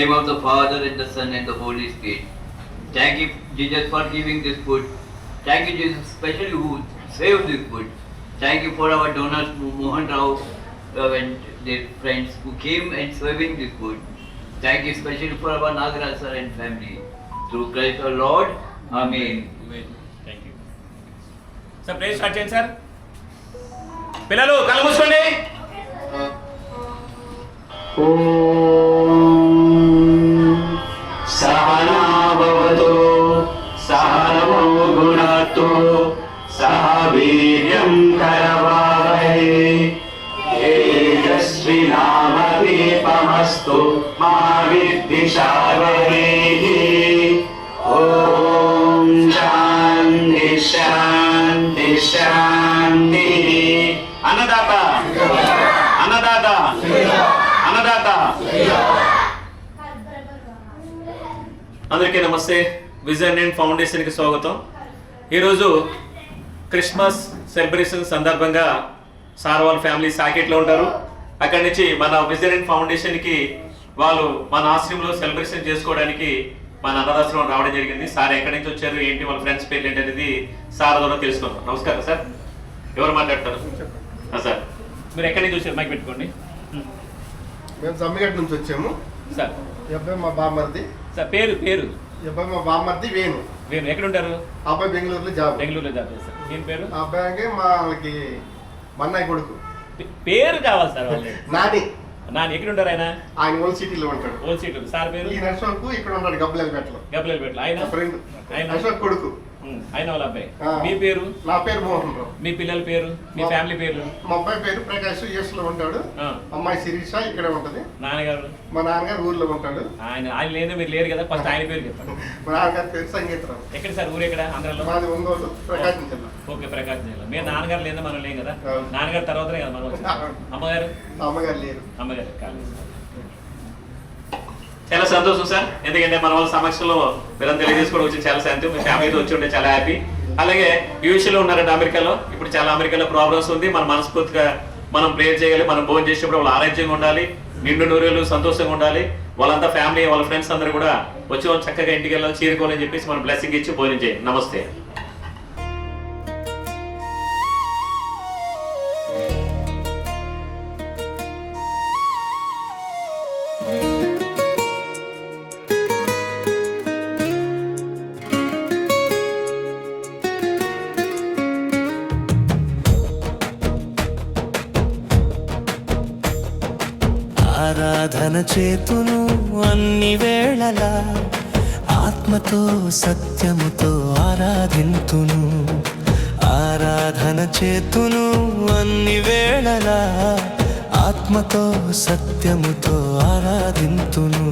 name of the Father and the Son and the Holy Spirit. Thank you, Jesus, for giving this food. Thank you, Jesus, especially who saved this food. Thank you for our donors, Mohan Rao and their friends who came and serving this food. Thank you especially for our Nagaraj sir and family. Through Christ our Lord. Amen. Thank you. Sir, praise start చేయండి sir. పిల్లలు కళ్ళు మూసుకోండి. सहना भवतु सहनौ भुनक्तु सह वीर्यं करवावहै तेजस्विनामदीपमस्तु मा विद्विषावहैः ॐ शान्ति शान्ति शान्तिः अन्नदाता अन्नदाता अन्नदाता అందరికీ నమస్తే. విజన్ అండ్ ఫౌండేషన్కి స్వాగతం. ఈరోజు క్రిస్మస్ సెలబ్రేషన్ సందర్భంగా సార్ వాళ్ళ ఫ్యామిలీ సాకెట్లో ఉంటారు. అక్కడి నుంచి మన విజన్ అండ్ ఫౌండేషన్కి వాళ్ళు మన ఆశ్రమంలో సెలబ్రేషన్ చేసుకోవడానికి మన అన్నదాశ్రమం రావడం జరిగింది. సార్ ఎక్కడి నుంచి వచ్చారు, ఏంటి వాళ్ళ ఫ్రెండ్స్ పేర్లు ఏంటి అనేది సార్ ద్వారా తెలుసుకుందాం. నమస్కారం సార్. ఎవరు మాట్లాడతారు సార్? మీరు ఎక్కడి నుంచి వచ్చారు? మైక్ పెట్టుకోండి. మేము సమ్మిగడ్ నుంచి వచ్చాము సార్. ఈ అబ్బాయి మా బామ్మర్ది. సార్ పేరు పేరు ఈ అబ్బాయి మా బామ్మర్ది వేణు. వేరు ఎక్కడ ఉంటారు? అబ్బాయి బెంగళూరులో జాబ్. బెంగళూరులో జాబ్ చేస్తారు. ఏం పేరు? ఆ అబ్బాయికి వాళ్ళకి మన్నయ్య కొడుకు. పేరు కావాలి సార్. వాళ్ళు నాని. నాని ఎక్కడ ఉంటారు? ఆయన ఓల్డ్ సిటీలో ఉంటాడు. Old city. సార్ పేరు? ఈ అశోక్ ఇక్కడ ఉంటాడు గబ్బలేపేటలో. గబ్బలేపేటలో. ఆయన ఫ్రెండ్. ఆయన అశోక్ కొడుకు. ఆయన వాళ్ళ అబ్బాయి. మీ పేరు? నా పేరు మోహన్ రావు. మీ పిల్లల పేరు, మీ ఫ్యామిలీ పేర్లు? మా అబ్బాయి పేరు ప్రకాష్, యుఎస్ లో ఉంటాడు. అమ్మాయి శిరీష ఇక్కడే ఉంటది. నాన్నగారు? మా నాన్నగారు ఊర్లో ఉంటాడు. ఆయన లేదు, మీరు లేరు కదా. ఫస్ట్ ఆయన పేరు చెప్పండి. మా నాన్నగారి పేరు సంగీతరావు. ఎక్కడ సార్ ఊరు? ఎక్కడ? ఆంధ్రలో? మాది ఒంగోలు, ప్రకాశం జిల్లా. ఓకే, ప్రకాశం జిల్లా. మీరు నాన్నగారు లేదా మనం లేం కదా. నాన్నగారు తర్వాతనే కదా మనం వచ్చాం. అమ్మగారు? అమ్మగారు లేరు. అమ్మగారు కాలేదు. చాలా సంతోషం సార్. ఎందుకంటే మన వాళ్ళ సమక్షంలో మీరంతా తెలియజేసుకోవడం వచ్చి చాలా శాంతి. మీ ఫ్యామిలీతో వచ్చి ఉంటే చాలా హ్యాపీ. అలాగే యూఎస్ఏలో ఉన్నారండి, అమెరికాలో. ఇప్పుడు చాలా అమెరికాలో ప్రాబ్లమ్స్ ఉంది. మనం మనస్ఫూర్తిగా మనం ప్రేయర్ చేయాలి. మనం భోజనం చేసేటప్పుడు వాళ్ళు ఆరోగ్యంగా ఉండాలి, నిండు నూరేళ్ళు సంతోషంగా ఉండాలి. వాళ్ళంతా ఫ్యామిలీ, వాళ్ళ ఫ్రెండ్స్ అందరూ కూడా వచ్చి వాళ్ళు చక్కగా ఇంటికి వెళ్ళాలి, చేరుకోవాలని చెప్పేసి మనం బ్లెస్సింగ్ ఇచ్చి భోజనం చేయండి. నమస్తే. ఆరాధన చేతును అన్ని వేళలా, ఆత్మతో సత్యముతో ఆరాధింతును. ఆరాధన చేతును అన్ని వేళలా, ఆత్మతో సత్యముతో ఆరాధింతును.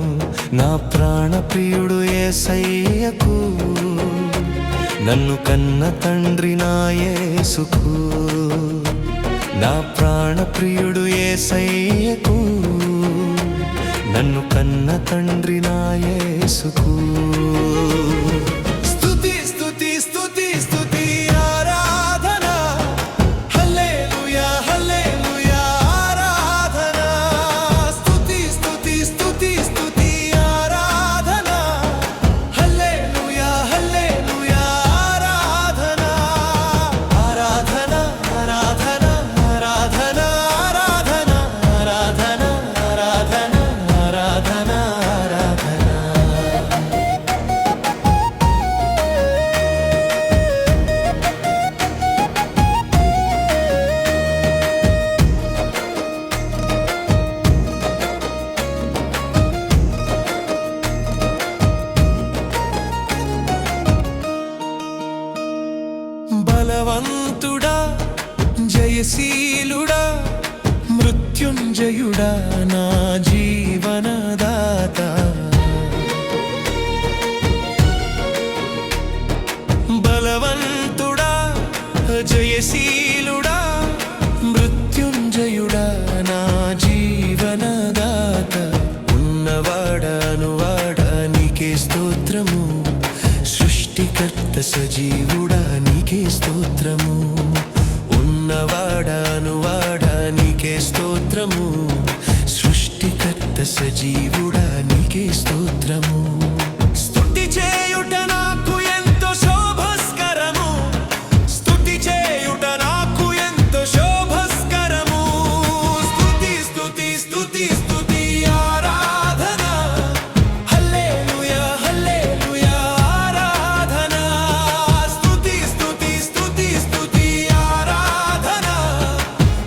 నా ప్రాణ ప్రియుడు యేసయ్యకు, నన్ను కన్న తండ్రి నా యేసుకు. నా ప్రాణ ప్రియుడు యేసయ్యకు, నన్ను కన్న తండ్రి నా యేసుకు. స్తుతి స్తుతి స్తుతి స్తుతి ఆరాధన, హల్లెలూయా హల్లెలూయా ఆరాధన. స్తుతి స్తుతి స్తుతి స్తుతి ఆరాధన, హల్లెలూయా హల్లెలూయా ఆరాధన. ఆరాధన ఆరాధన ఆరాధన ఆరాధన ఆరాధన ఆరాధన ఆరాధన ఆరాధన. బలవంతుడా జయశీలుడా మృత్యుంజయుడా నా జీవనదాత. బలవంతుడా జయశీలుడా మృత్యుంజయుడా నా జీవనదాత. ఉన్నవాడా నీకే స్తోత్రము, సృష్టికర్త సజీవుడా నీకే స్తోత్రము. ఉన్నవాడా నీకే స్తోత్రము, సృష్టి సృష్టికర్త సజీవుడా నీకే స్తోత్రము. స్తుతి చేయుట నాకు ఎంతో శోభస్కరము, స్తుతి చేయుట నాకు ఎంతో శోభస్కరము. స్తుతి స్తుతి స్తుతి స్తుతి ఆరాధన, హల్లెలూయా హల్లెలూయా ఆరాధన. స్తుతి స్తుతి స్తుతి స్తుతి ఆరాధన,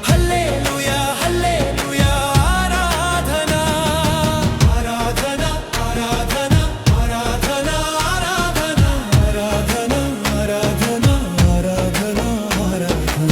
హల్లెలూయా హల్లెలూయా ఆరాధన. ఆరాధన ఆరాధన ఆరాధన ఆరాధన ఆరాధన ఆరాధన ఆరాధన ఆరాధన.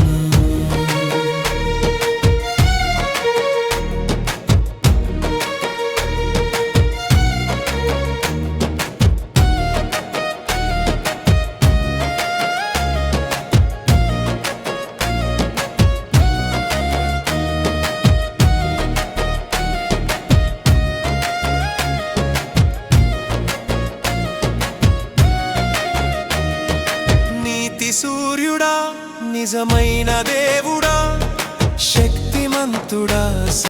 నీతి సూర్యుడా, నిజమైన దేవుడా, శక్తిమంతుడా.